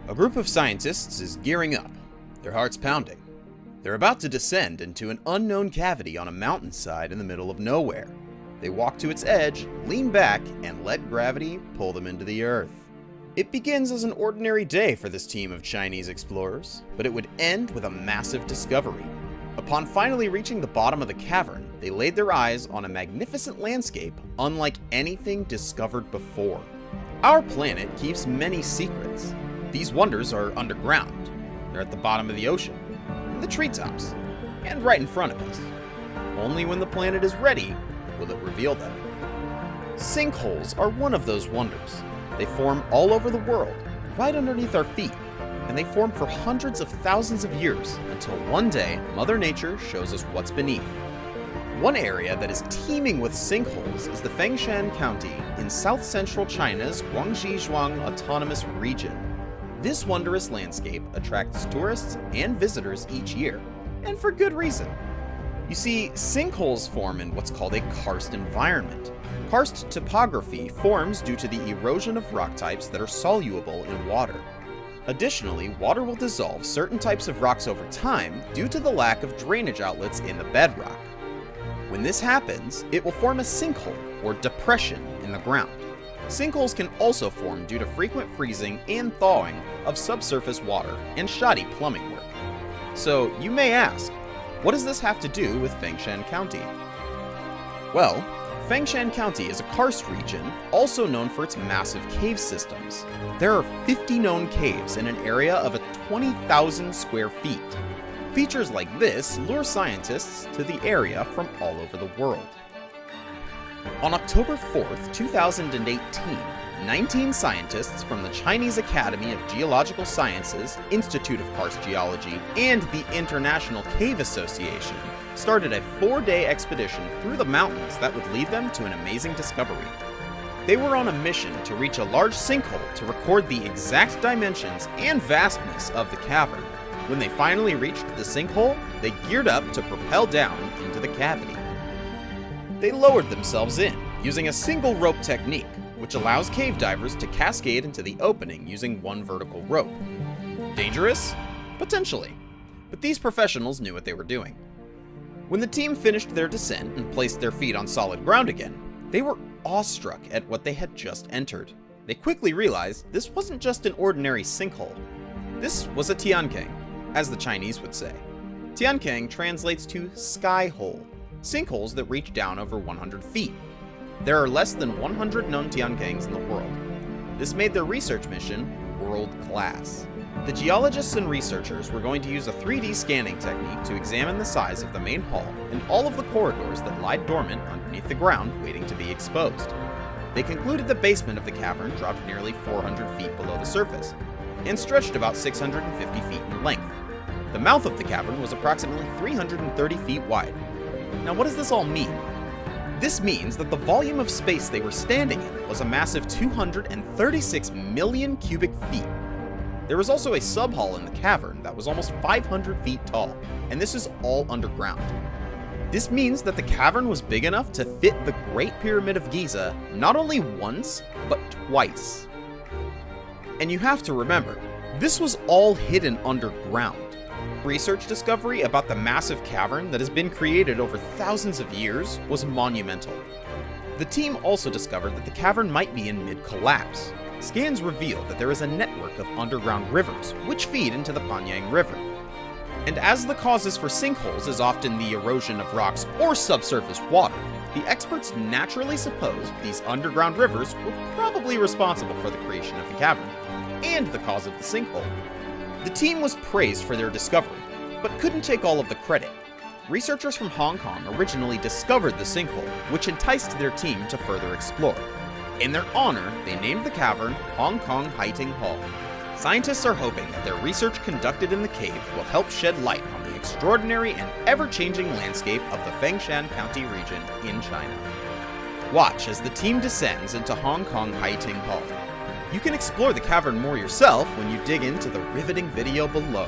A group of scientists is gearing up, their hearts pounding. They're about to descend into an unknown cavity on a mountainside in the middle of nowhere. They walk to its edge, lean back, and let gravity pull them into the earth. It begins as an ordinary day for this team of Chinese explorers, but it would end with a massive discovery. Upon finally reaching the bottom of the cavern, they laid their eyes on a magnificent landscape unlike anything discovered before. Our planet keeps many secrets. These wonders are underground. They're at the bottom of the ocean, in the treetops, and right in front of us. Only when the planet is ready will it reveal them. Sinkholes are one of those wonders. They form all over the world, right underneath our feet, and they form for hundreds of thousands of years until one day Mother Nature shows us what's beneath. One area that is teeming with sinkholes is the Fengshan County in south-central China's Guangxi Zhuang Autonomous Region. This wondrous landscape attracts tourists and visitors each year, and for good reason. You see, sinkholes form in what's called a karst environment. Karst topography forms due to the erosion of rock types that are soluble in water. Additionally, water will dissolve certain types of rocks over time due to the lack of drainage outlets in the bedrock. When this happens, it will form a sinkhole, or depression, in the ground. Sinkholes can also form due to frequent freezing and thawing of subsurface water and shoddy plumbing work. So, you may ask, what does this have to do with Fengshan County? Well, Fengshan County is a karst region, also known for its massive cave systems. There are 50 known caves in an area of 20,000 square feet. Features like this lure scientists to the area from all over the world. On October 4th, 2018, 19 scientists from the Chinese Academy of Geological Sciences, Institute of Karst Geology, and the International Cave Association started a 4-day expedition through the mountains that would lead them to an amazing discovery. They were on a mission to reach a large sinkhole to record the exact dimensions and vastness of the cavern. When they finally reached the sinkhole, they geared up to propel down into the cavity. They lowered themselves in, using a single rope technique, which allows cave divers to cascade into the opening using one vertical rope. Dangerous? Potentially. But these professionals knew what they were doing. When the team finished their descent and placed their feet on solid ground again, they were awestruck at what they had just entered. They quickly realized this wasn't just an ordinary sinkhole. This was a tiankang, as the Chinese would say. Tiankang translates to sky hole, sinkholes that reach down over 100 feet. There are less than 100 known tiankangs in the world. This made their research mission world-class. The geologists and researchers were going to use a 3D scanning technique to examine the size of the main hall and all of the corridors that lie dormant underneath the ground waiting to be exposed. They concluded the basement of the cavern dropped nearly 400 feet below the surface and stretched about 650 feet in length. The mouth of the cavern was approximately 330 feet wide. Now, what does this all mean? This means that the volume of space they were standing in was a massive 236 million cubic feet. There was also a sub-hall in the cavern that was almost 500 feet tall, and this is all underground. This means that the cavern was big enough to fit the Great Pyramid of Giza not only once, but twice. And you have to remember, this was all hidden underground. Research discovery about the massive cavern that has been created over thousands of years was monumental. The team also discovered that the cavern might be in mid-collapse. Scans reveal that there is a network of underground rivers, which feed into the Panyang River. And as the causes for sinkholes is often the erosion of rocks or subsurface water, the experts naturally supposed these underground rivers were probably responsible for the creation of the cavern, and the cause of the sinkhole. The team was praised for their discovery, but couldn't take all of the credit. Researchers from Hong Kong originally discovered the sinkhole, which enticed their team to further explore. In their honor, they named the cavern Hong Kong Haiting Hall. Scientists are hoping that their research conducted in the cave will help shed light on the extraordinary and ever-changing landscape of the Fengshan County region in China. Watch as the team descends into Hong Kong Haiting Hall. You can explore the cavern more yourself when you dig into the riveting video below.